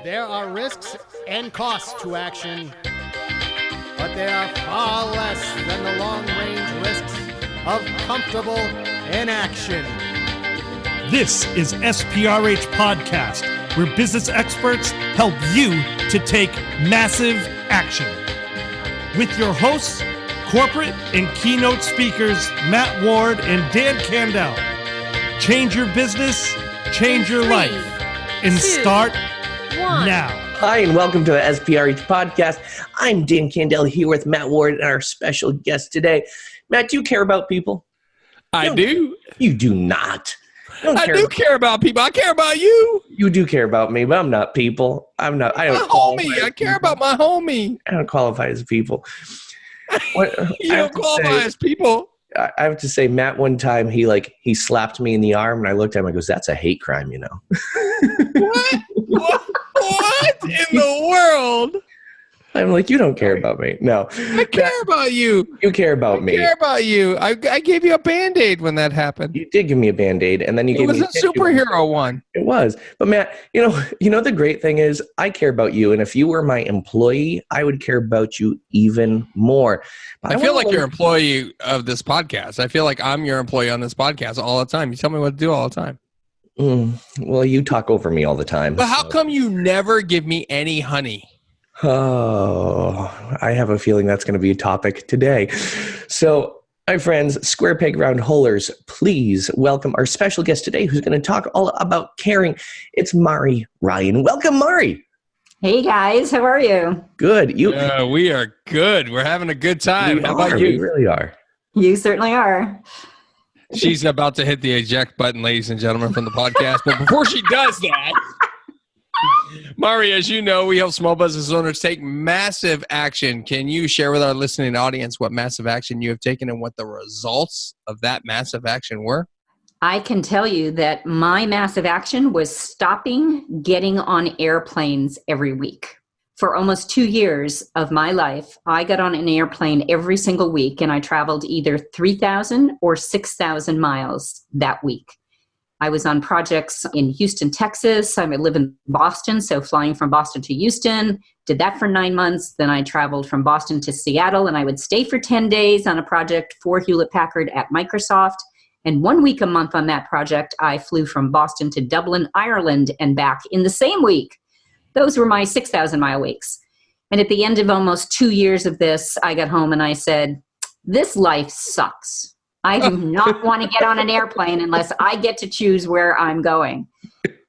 There are risks and costs to action, but they are far less than the long-range risks of comfortable inaction. This is SPRH Podcast, where business experts help you to take massive action. With your hosts, corporate and keynote speakers Matt Ward and Dan Candell. Change your business, change your life, and start now. Hi, and welcome to the SPRH Podcast. I'm Dan Candell here with Matt Ward and our special guest today. Matt, do you care about people? I do. You do not. I do care about people. I care about you. You do care about me, but I'm not people. I don't my homie. I care about my homie. I don't qualify as people. You don't qualify as people. I have to say, Matt, one time he slapped me in the arm, and I looked at him and goes, "That's a hate crime, you know." What in the world? I'm like, you don't care about me. No. I care about you. You care about me. I care about you. I gave you a Band-Aid when that happened. You did give me a Band-Aid, and then you gave me a superhero one. It was. But Matt, you know the great thing is I care about you, and if you were my employee, I would care about you even more. I feel like you're an employee of this podcast. I feel like I'm your employee on this podcast all the time. You tell me what to do all the time. Well, you talk over me all the time. But how come you never give me any honey? Oh, I have a feeling that's going to be a topic today. So, my friends, Square Peg Round Holers, please welcome our special guest today who's going to talk all about caring. It's Mari Ryan. Welcome, Mari. Hey, guys. How are you? Good. We are good. We're having a good time. How about you? We really are. You certainly are. She's about to hit the eject button, ladies and gentlemen, from the podcast. But before she does that, Mari, as you know, we help small business owners take massive action. Can you share with our listening audience what massive action you have taken and what the results of that massive action were? I can tell you that my massive action was stopping getting on airplanes every week. For almost 2 years of my life, I got on an airplane every single week, and I traveled either 3,000 or 6,000 miles that week. I was on projects in Houston, Texas. I live in Boston, so flying from Boston to Houston, did that for 9 months. Then I traveled from Boston to Seattle, and I would stay for 10 days on a project for Hewlett-Packard at Microsoft. And 1 week a month on that project, I flew from Boston to Dublin, Ireland, and back in the same week. Those were my 6,000-mile weeks. And at the end of almost 2 years of this, I got home and I said, this life sucks. I do not want to get on an airplane unless I get to choose where I'm going.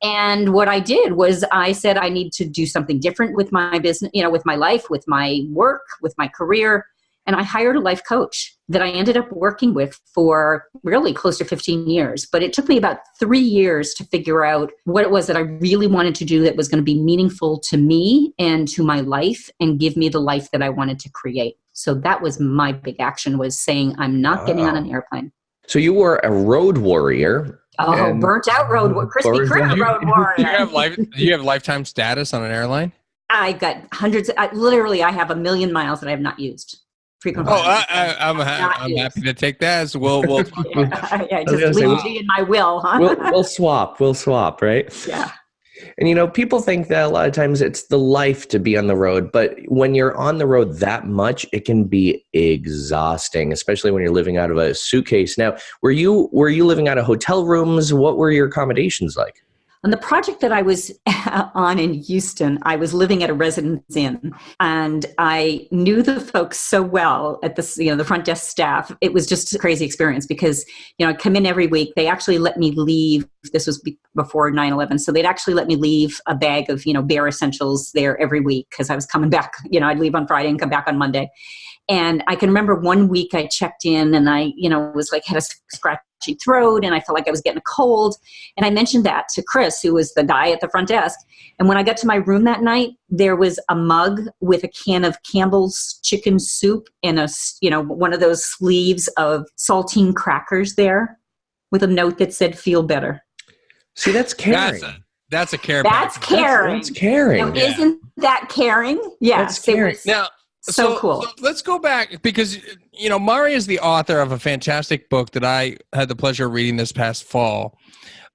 And what I did was I said I need to do something different with my business, with my life, with my work, with my career. And I hired a life coach that I ended up working with for really close to 15 years. But it took me about 3 years to figure out what it was that I really wanted to do that was going to be meaningful to me and to my life and give me the life that I wanted to create. So that was my big action, was saying I'm not getting on an airplane. So you were a road warrior. Oh, burnt out crispy Kreme road warrior. Do you have lifetime status on an airline? I got hundreds. I have 1 million miles that I have not used. I'm happy to take that. So we'll talk about that. Yeah, just leave G in my will, huh? We'll swap, right? Yeah. And people think that a lot of times it's the life to be on the road, but when you're on the road that much, it can be exhausting, especially when you're living out of a suitcase. Now, were you living out of hotel rooms? What were your accommodations like? On the project that I was on in Houston, I was living at a residence inn, and I knew the folks so well at the front desk staff. It was just a crazy experience because, I'd come in every week. They actually let me leave. This was before 9/11. So they'd actually let me leave a bag of, bare essentials there every week because I was coming back. I'd leave on Friday and come back on Monday. And I can remember 1 week I checked in and I, was like, had a scratchy throat and I felt like I was getting a cold. And I mentioned that to Chris, who was the guy at the front desk. And when I got to my room that night, there was a mug with a can of Campbell's chicken soup and one of those sleeves of saltine crackers there with a note that said, "Feel better." See, that's caring. That's a care. That's caring. That's caring. Now, isn't that caring? Yes. That's caring. Now, So cool. So let's go back because Mari is the author of a fantastic book that I had the pleasure of reading this past fall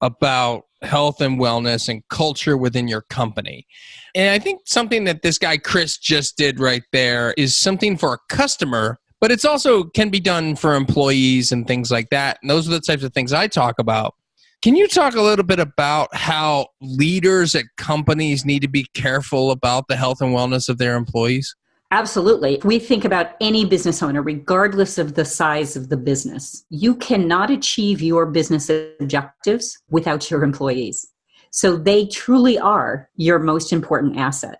about health and wellness and culture within your company. And I think something that this guy, Chris, just did right there is something for a customer, but it's also can be done for employees and things like that. And those are the types of things I talk about. Can you talk a little bit about how leaders at companies need to be careful about the health and wellness of their employees? Absolutely. If we think about any business owner, regardless of the size of the business, you cannot achieve your business objectives without your employees. So they truly are your most important asset.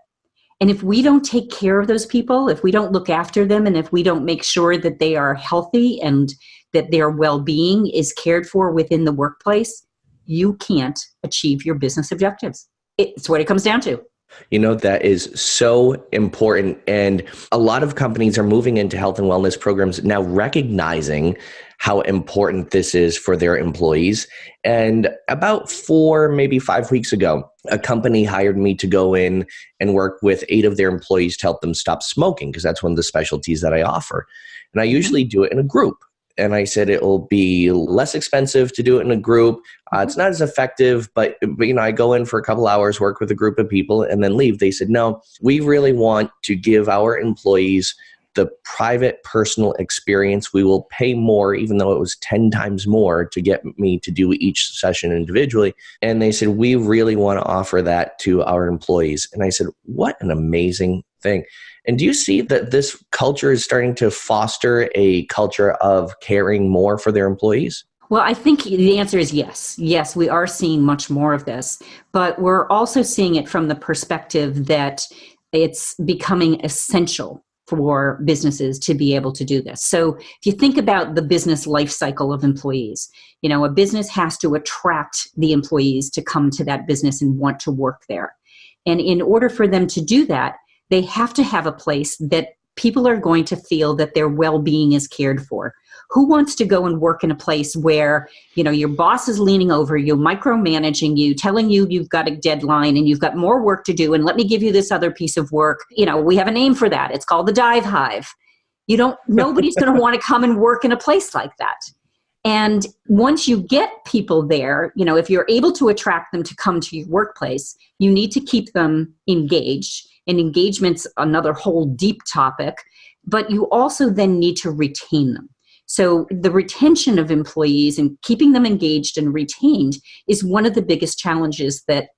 And if we don't take care of those people, if we don't look after them, and if we don't make sure that they are healthy and that their well-being is cared for within the workplace, you can't achieve your business objectives. It's what it comes down to. That is so important. And a lot of companies are moving into health and wellness programs now, recognizing how important this is for their employees. And about 4, maybe 5 weeks ago, a company hired me to go in and work with 8 of their employees to help them stop smoking, because that's one of the specialties that I offer. And I usually do it in a group. And I said it will be less expensive to do it in a group. It's not as effective, but I go in for a couple hours, work with a group of people, and then leave. They said, no, we really want to give our employees the private, personal experience. We will pay more, even though it was 10 times more to get me to do each session individually. And they said, we really want to offer that to our employees. And I said, what an amazing thing. And do you see that this culture is starting to foster a culture of caring more for their employees? Well, I think the answer is yes. Yes, we are seeing much more of this, but we're also seeing it from the perspective that it's becoming essential for businesses to be able to do this. So if you think about the business life cycle of employees, a business has to attract the employees to come to that business and want to work there. And in order for them to do that, they have to have a place that people are going to feel that their well-being is cared for. Who wants to go and work in a place where, your boss is leaning over you, micromanaging you, telling you you've got a deadline and you've got more work to do, and let me give you this other piece of work. We have a name for that. It's called the dive hive. Nobody's going to want to come and work in a place like that. And once you get people there, if you're able to attract them to come to your workplace, you need to keep them engaged. And engagement's another whole deep topic, but you also then need to retain them. So the retention of employees and keeping them engaged and retained is one of the biggest challenges that,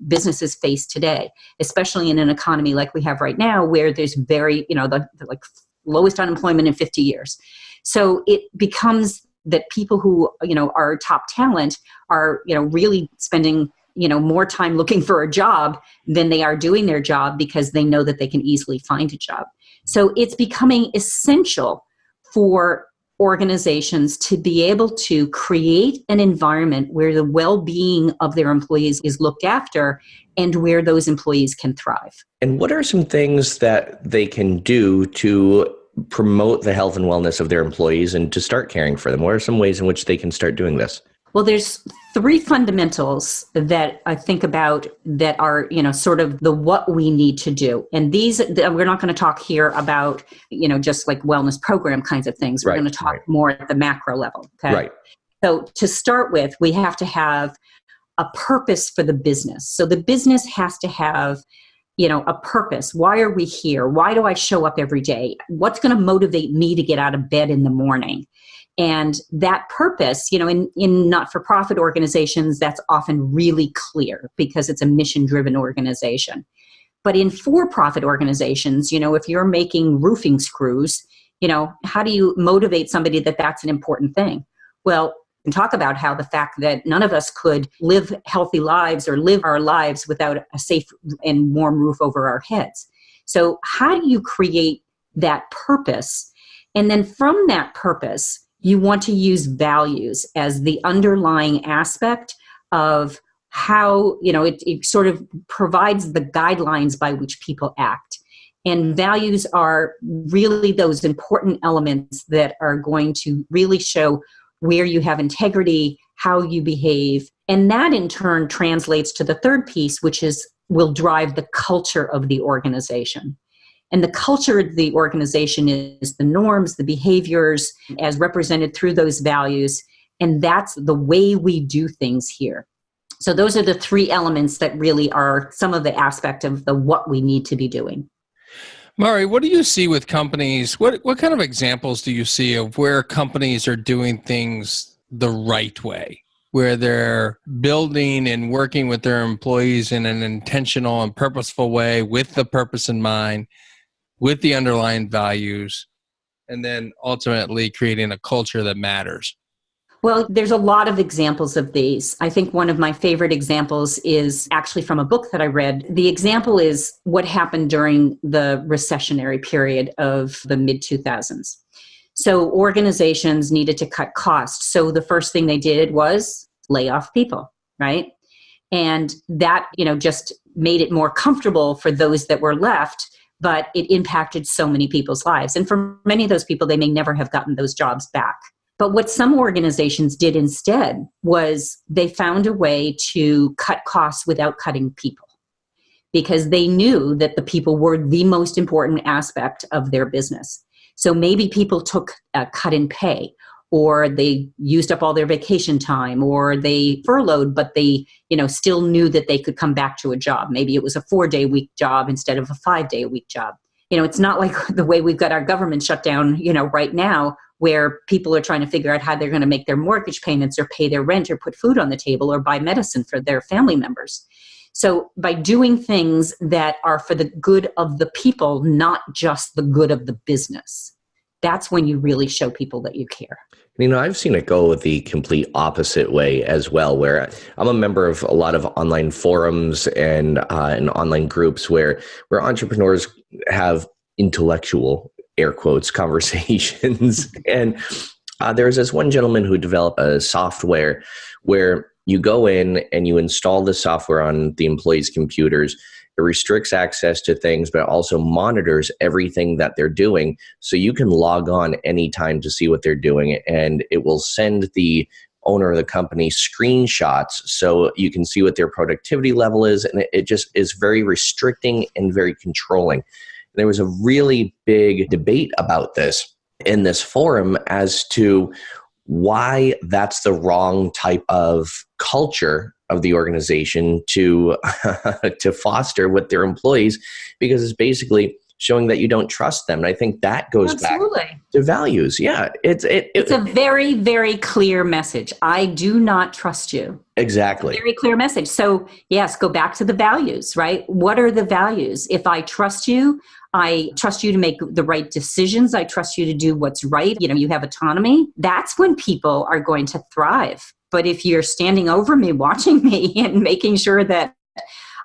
businesses face today, especially in an economy like we have right now, where there's very, the lowest unemployment in 50 years. So it becomes that people who, are top talent are, really spending more time looking for a job than they are doing their job, because they know that they can easily find a job. So it's becoming essential for organizations to be able to create an environment where the well-being of their employees is looked after and where those employees can thrive. And what are some things that they can do to promote the health and wellness of their employees and to start caring for them? What are some ways in which they can start doing this? Well, there's 3 fundamentals that I think about that are, sort of the what we need to do. And these, we're not going to talk here about, just like wellness program kinds of things. We're going to talk more at the macro level. Okay? Right. So to start with, we have to have a purpose for the business. So the business has to have, a purpose. Why are we here? Why do I show up every day? What's going to motivate me to get out of bed in the morning? And that purpose, in not-for-profit organizations, that's often really clear because it's a mission-driven organization. But in for-profit organizations, if you're making roofing screws, how do you motivate somebody that that's an important thing? Well, we can talk about how the fact that none of us could live healthy lives or live our lives without a safe and warm roof over our heads. So how do you create that purpose? And then from that purpose, you want to use values as the underlying aspect of how, it sort of provides the guidelines by which people act. And values are really those important elements that are going to really show where you have integrity, how you behave. And that in turn translates to the third piece, which will drive the culture of the organization. And the culture of the organization is the norms, the behaviors as represented through those values. And that's the way we do things here. So those are the three elements that really are some of the aspect of the what we need to be doing. Mari, what do you see with companies? What kind of examples do you see of where companies are doing things the right way, where they're building and working with their employees in an intentional and purposeful way with the purpose in mind, with the underlying values, and then ultimately creating a culture that matters? Well, there's a lot of examples of these. I think one of my favorite examples is actually from a book that I read. The example is what happened during the recessionary period of the mid-2000s. So organizations needed to cut costs. So the first thing they did was lay off people, right? And that, just made it more comfortable for those that were left, but it impacted so many people's lives. And for many of those people, they may never have gotten those jobs back. But what some organizations did instead was they found a way to cut costs without cutting people, because they knew that the people were the most important aspect of their business. So maybe people took a cut in pay, or they used up all their vacation time, or they furloughed, but they, still knew that they could come back to a job. Maybe it was a 4-day-a-week job instead of a 5-day-a-week job. It's not like the way we've got our government shut down, right now, where people are trying to figure out how they're going to make their mortgage payments or pay their rent or put food on the table or buy medicine for their family members. So by doing things that are for the good of the people, not just the good of the business, that's when you really show people that you care. I've seen it go the complete opposite way as well, where I'm a member of a lot of online forums and online groups where entrepreneurs have intellectual, air quotes, conversations. And there's this one gentleman who developed a software where you go in and you install the software on the employees' computers. It restricts access to things, but also monitors everything that they're doing. So you can log on anytime to see what they're doing, and it will send the owner of the company screenshots so you can see what their productivity level is. And it just is very restricting and very controlling. There was a really big debate about this in this forum as to why that's the wrong type of culture of the organization to foster with their employees, because it's basically showing that you don't trust them. And I think that goes back to values. Yeah, it's a very, very clear message. I do not trust you. Exactly. Very clear message. So yes, go back to the values, right? What are the values? If I trust you to make the right decisions. I trust you to do what's right. You have autonomy. That's when people are going to thrive. But if you're standing over me, watching me and making sure that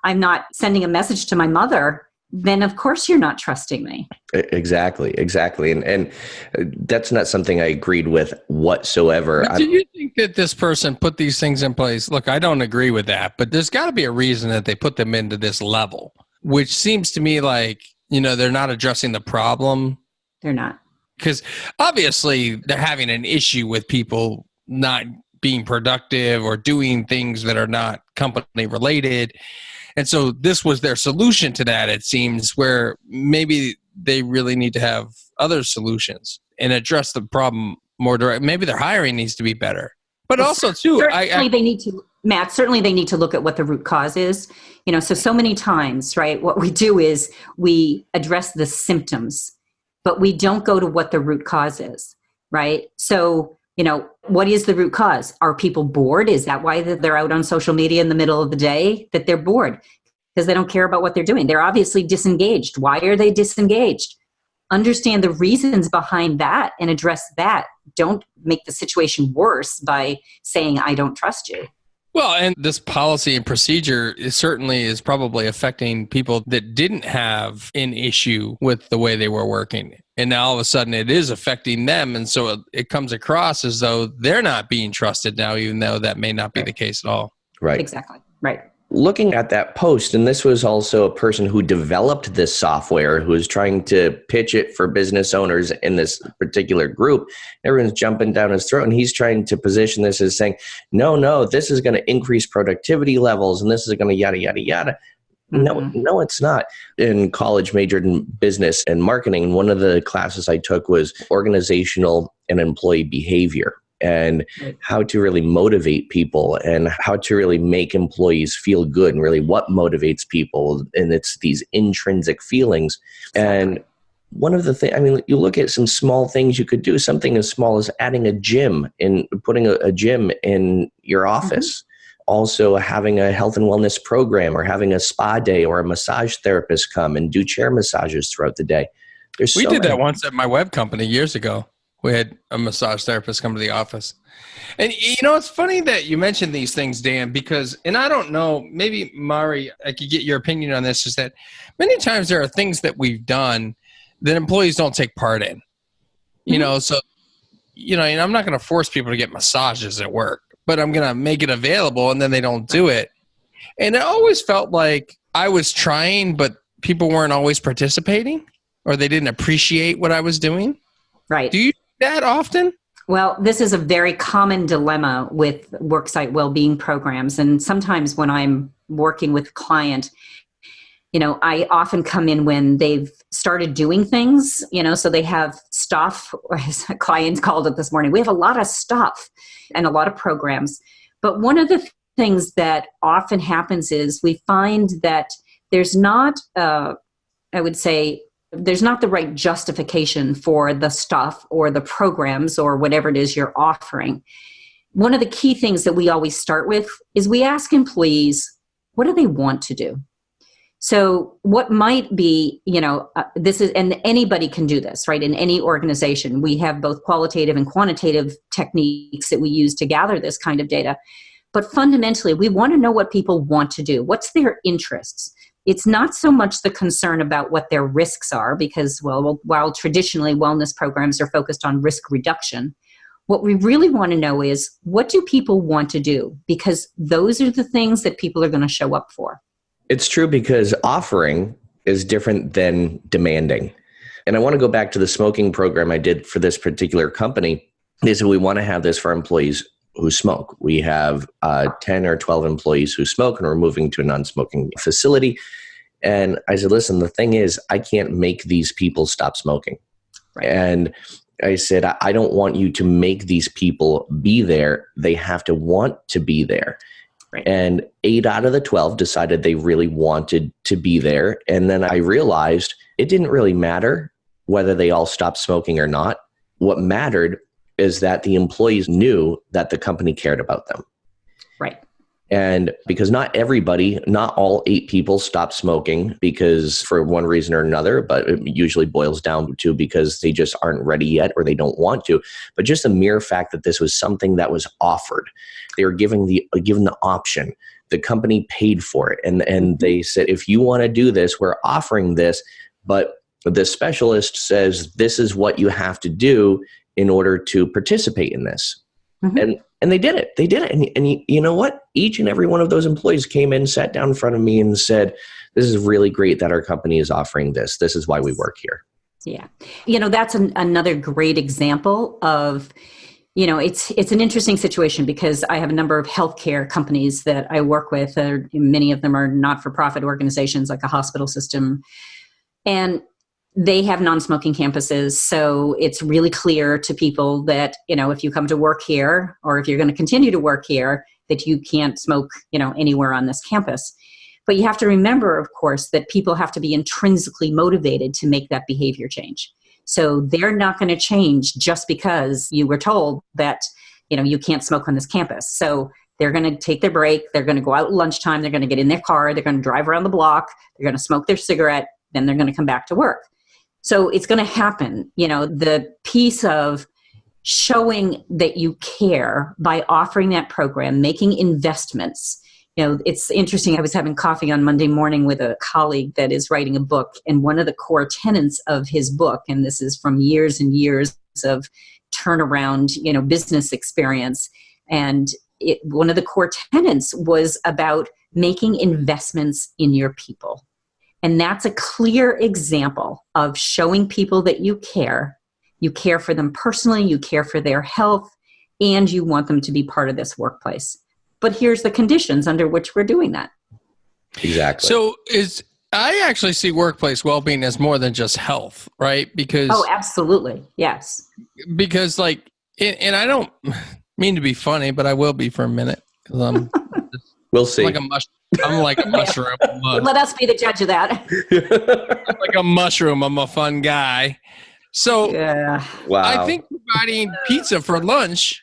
I'm not sending a message to my mother, then of course you're not trusting me. Exactly. And that's not something I agreed with whatsoever. But do you think that this person put these things in place? Look, I don't agree with that, but there's got to be a reason that they put them into this level, which seems to me like, they're not addressing the problem. They're not. Because obviously they're having an issue with people not being productive or doing things that are not company related. And so this was their solution to that, it seems, where maybe they really need to have other solutions and address the problem more direct. Maybe their hiring needs to be better. But also, too, they need to, Matt, certainly they need to look at what the root cause is. So many times, right, what we do is we address the symptoms, but we don't go to what the root cause is, right? So, what is the root cause? Are people bored? Is that why they're out on social media in the middle of the day? That they're bored because they don't care about what they're doing. They're obviously disengaged. Why are they disengaged? Understand the reasons behind that and address that. Don't make the situation worse by saying, I don't trust you. Well, and this policy and procedure certainly is probably affecting people that didn't have an issue with the way they were working. And now all of a sudden it is affecting them. And so it comes across as though they're not being trusted now, even though that may not be the case at all. Right. Exactly. Right. Looking at that post, and this was also a person who developed this software who was trying to pitch it for business owners in this particular group. Everyone's jumping down his throat, and he's trying to position this as saying, no, this is going to increase productivity levels, and this is going to yada, yada, yada. No, it's not. In college, majored in business and marketing. One of the classes I took was organizational and employee behavior, and how to really motivate people and how to really make employees feel good, and really what motivates people. And it's these intrinsic feelings. And one of the things, I mean, you look at some small things you could do, something as small as adding a gym and putting a gym in your office. Also having a health and wellness program, or having a spa day, or a massage therapist come and do chair massages throughout the day. We did that once at my web company years ago. We had a massage therapist come to the office. And it's funny that you mentioned these things, Dan, because, and I don't know, maybe Mari, I could get your opinion on this, is that many times there are things that we've done that employees don't take part in. So, and I'm not going to force people to get massages at work, but I'm going to make it available, and then they don't do it. And it always felt like I was trying, but people weren't always participating, or they didn't appreciate what I was doing. Right. Do you do that often? Well, this is a very common dilemma with worksite well-being programs. And sometimes when I'm working with a client, I often come in when they've started doing things, so they have stuff, or as a client called it this morning, we have a lot of stuff and a lot of programs. But one of the things that often happens is we find that there's not, there's not the right justification for the stuff or the programs or whatever it is you're offering. One of the key things that we always start with is we ask employees, what do they want to do? So what might be, this is, and anybody can do this, right? In any organization, we have both qualitative and quantitative techniques that we use to gather this kind of data. But fundamentally, we want to know what people want to do. What's their interests? It's not so much the concern about what their risks are, because, while traditionally wellness programs are focused on risk reduction, what we really want to know is, what do people want to do? Because those are the things that people are going to show up for. It's true, because offering is different than demanding. And I want to go back to the smoking program I did for this particular company. They said, we want to have this for employees who smoke. We have 10 or 12 employees who smoke, and we're moving to a non-smoking facility. And I said, listen, the thing is, I can't make these people stop smoking. Right. And I said, I don't want you to make these people be there. They have to want to be there. Right. And 8 out of the 12 decided they really wanted to be there. And then I realized it didn't really matter whether they all stopped smoking or not. What mattered is that the employees knew that the company cared about them. Right. And because not all 8 people stopped smoking because for one reason or another, but it usually boils down to because they just aren't ready yet or they don't want to. But just the mere fact that this was something that was offered, they were given the option. The company paid for it. And they said, if you want to do this, we're offering this, but the specialist says this is what you have to do in order to participate in this. Mm-hmm. And they did it. They did it. And you know what? Each and every one of those employees came in, sat down in front of me and said, this is really great that our company is offering this. This is why we work here. Yeah. That's another great example of, it's an interesting situation, because I have a number of healthcare companies that I work with. Many of them are not-for-profit organizations like a hospital system. And they have non-smoking campuses. So it's really clear to people that, if you come to work here, or if you're going to continue to work here, that you can't smoke, anywhere on this campus. But you have to remember, of course, that people have to be intrinsically motivated to make that behavior change. So they're not going to change just because you were told that, you can't smoke on this campus. So they're going to take their break. They're going to go out at lunchtime. They're going to get in their car. They're going to drive around the block. They're going to smoke their cigarette. Then they're going to come back to work. So it's going to happen. The piece of showing that you care by offering that program, making investments. It's interesting. I was having coffee on Monday morning with a colleague that is writing a book, and one of the core tenets of his book, and this is from years and years of turnaround, business experience, and one of the core tenets was about making investments in your people. And that's a clear example of showing people that you care. You care for them personally, you care for their health, and you want them to be part of this workplace. But here's the conditions under which we're doing that. Exactly. So I actually see workplace well-being as more than just health, right? Because absolutely. Yes. like, and I don't mean to be funny, but I will be for a minute because we'll see. I'm like a mushroom. Let us be the judge of that. I'm like a mushroom. I'm a fun guy. So yeah. Wow. I think providing pizza for lunch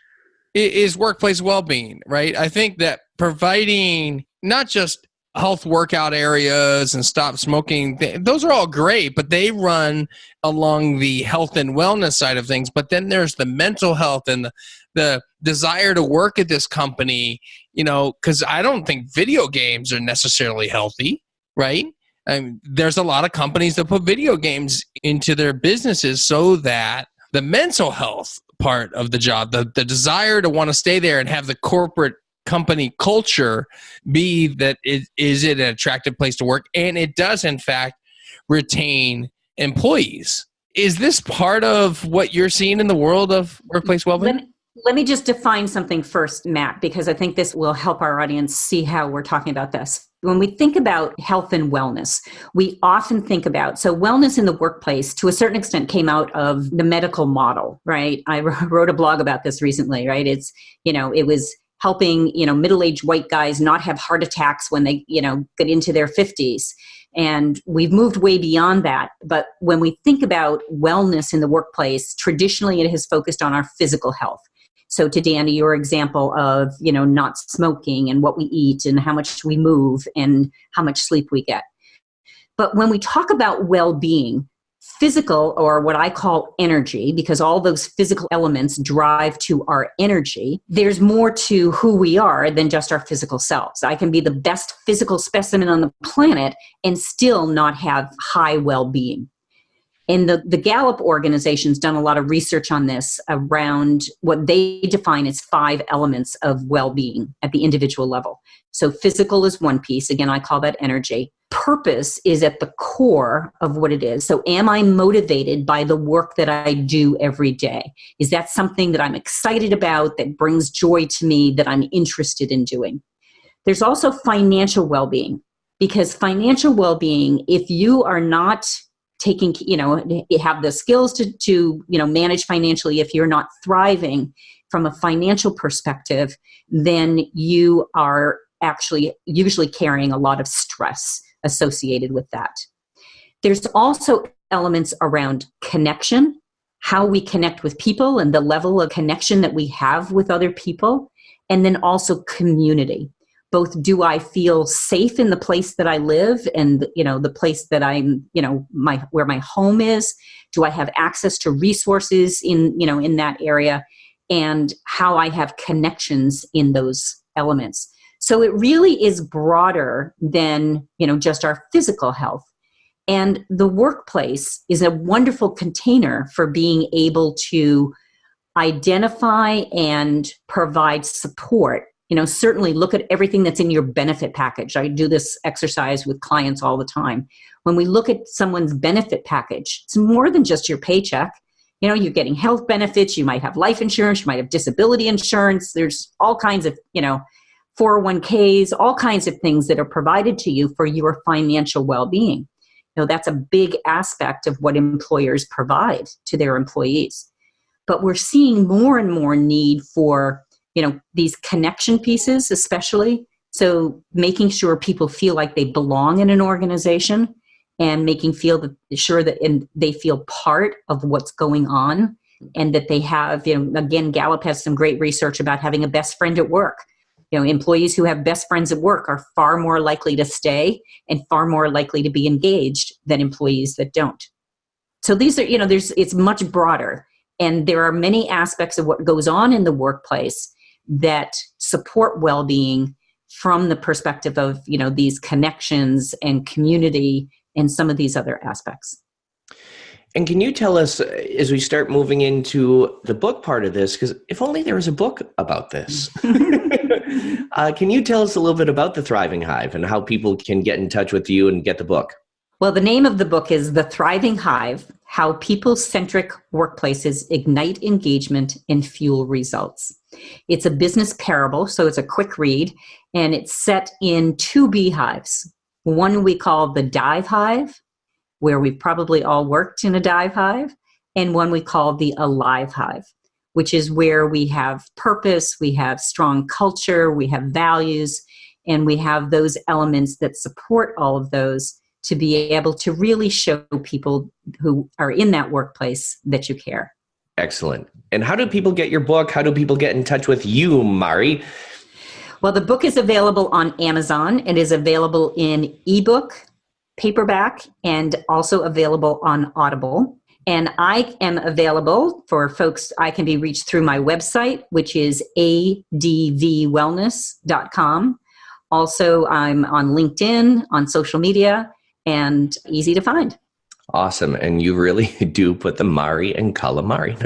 is workplace well-being, right? I think that providing not just health workout areas and stop smoking, those are all great, but they run along the health and wellness side of things. But then there's the mental health and the desire to work at this company, because I don't think video games are necessarily healthy, right? There's a lot of companies that put video games into their businesses so that the mental health part of the job, the desire to want to stay there and have the corporate company culture be that is it an attractive place to work, and it does in fact retain employees. Is this part of what you're seeing in the world of workplace well-being? Let me just define something first, Matt, because I think this will help our audience see how we're talking about this. When we think about health and wellness, we often think about, so wellness in the workplace to a certain extent came out of the medical model, right? I wrote a blog about this recently, right? It's, it was helping, middle-aged white guys not have heart attacks when they, get into their 50s. And we've moved way beyond that. But when we think about wellness in the workplace, traditionally it has focused on our physical health. So to Danny, your example of, not smoking and what we eat and how much we move and how much sleep we get. But when we talk about well-being, physical, or what I call energy, because all those physical elements drive to our energy, there's more to who we are than just our physical selves. I can be the best physical specimen on the planet and still not have high well-being. And the Gallup organization's done a lot of research on this around what they define as 5 elements of well-being at the individual level. So physical is one piece. Again, I call that energy. Purpose is at the core of what it is. So am I motivated by the work that I do every day? Is that something that I'm excited about, that brings joy to me, that I'm interested in doing? There's also financial well-being, because financial well-being, if you are not taking, you have the skills to manage financially, if you're not thriving from a financial perspective, then you are actually usually carrying a lot of stress associated with that. There's also elements around connection, how we connect with people and the level of connection that we have with other people, and then also community. Both, do I feel safe in the place that I live and, the place that I'm, where my home is? Do I have access to resources in that area, and how I have connections in those elements? So it really is broader than, just our physical health. And the workplace is a wonderful container for being able to identify and provide support. Certainly look at everything that's in your benefit package. I do this exercise with clients all the time. When we look at someone's benefit package, it's more than just your paycheck. You're getting health benefits. You might have life insurance. You might have disability insurance. There's all kinds of, 401ks, all kinds of things that are provided to you for your financial well-being. That's a big aspect of what employers provide to their employees. But we're seeing more and more need for these connection pieces, especially. So making sure people feel like they belong in an organization, and making sure that they feel part of what's going on, and that they have, again, Gallup has some great research about having a best friend at work. Employees who have best friends at work are far more likely to stay and far more likely to be engaged than employees that don't. So these are, it's much broader, and there are many aspects of what goes on in the workplace that support well-being from the perspective of, these connections and community and some of these other aspects. And can you tell us, as we start moving into the book part of this, because if only there was a book about this, can you tell us a little bit about the Thriving Hive and how people can get in touch with you and get the book? Well, the name of the book is The Thriving Hive: How People-Centric Workplaces Ignite Engagement and Fuel Results. It's a business parable, so it's a quick read, and it's set in 2 beehives. One we call the Dive Hive, where we've probably all worked in a dive hive, and one we call the Alive Hive, which is where we have purpose, we have strong culture, we have values, and we have those elements that support all of those to be able to really show people who are in that workplace that you care. Excellent. And how do people get your book? How do people get in touch with you, Mari? Well, the book is available on Amazon. It is available in ebook, paperback, and also available on Audible. And I am available for folks. I can be reached through my website, which is advwellness.com. Also, I'm on LinkedIn, on social media, and easy to find. Awesome. And you really do put the Mari and calamari.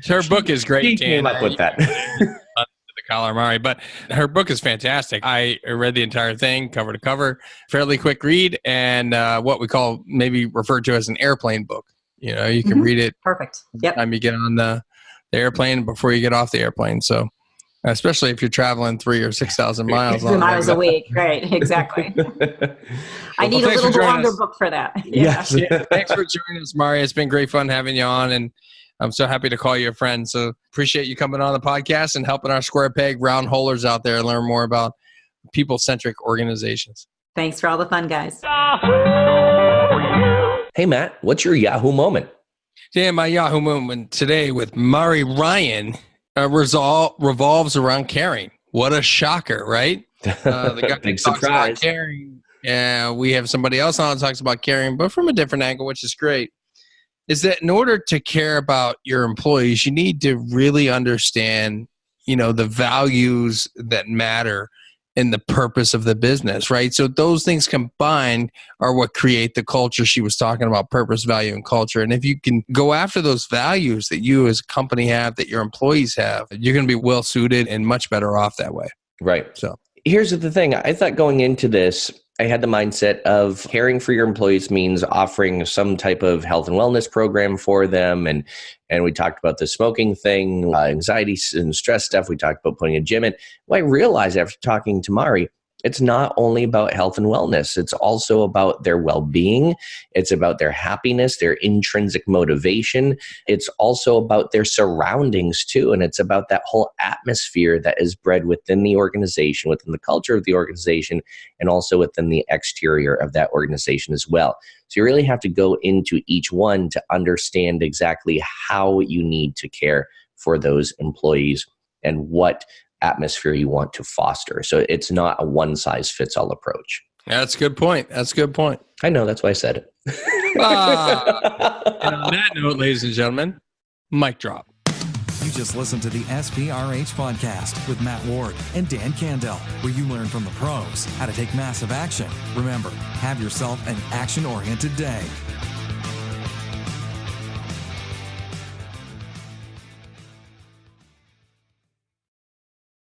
Her book is great. She came up with that. The calamari, but her book is fantastic. I read the entire thing cover to cover, fairly quick read, and what we call maybe referred to as an airplane book. You know, you can read it. Perfect. Yep. Time you get on the airplane before you get off the airplane. So, especially if you're traveling 3,000 or 6,000 miles. Miles a week. Right. Exactly. I need a little longer book for that. Yes. Yeah, thanks for joining us, Mari. It's been great fun having you on, and I'm so happy to call you a friend. So appreciate you coming on the podcast and helping our square peg round holers out there learn more about people-centric organizations. Thanks for all the fun, guys. Hey, Matt, what's your Yahoo moment? Yeah, my Yahoo moment today with Mari Ryan revolves around caring. What a shocker, right? The guy Big talks surprise. about caring. We have somebody else on that talks about caring, but from a different angle, which is great. Is that in order to care about your employees, you need to really understand, the values that matter and the purpose of the business, right? So those things combined are what create the culture she was talking about, purpose, value, and culture. And if you can go after those values that you as a company have, that your employees have, you're going to be well suited and much better off that way. Right. So here's the thing. I thought going into this, I had the mindset of caring for your employees means offering some type of health and wellness program for them. And we talked about the smoking thing, anxiety and stress stuff. We talked about putting a gym in. Well, I realized after talking to Mari, it's not only about health and wellness. It's also about their well-being. It's about their happiness, their intrinsic motivation. It's also about their surroundings too. And it's about that whole atmosphere that is bred within the organization, within the culture of the organization, and also within the exterior of that organization as well. So you really have to go into each one to understand exactly how you need to care for those employees and what atmosphere you want to foster. So it's not a one-size-fits-all approach. that's a good point. That's a good point. I know, that's why I said it. And on that note, ladies and gentlemen, mic drop. You just listened to the SPRH podcast with Matt Ward and Dan Candell, where you learn from the pros how to take massive action. Remember, have yourself an action-oriented day.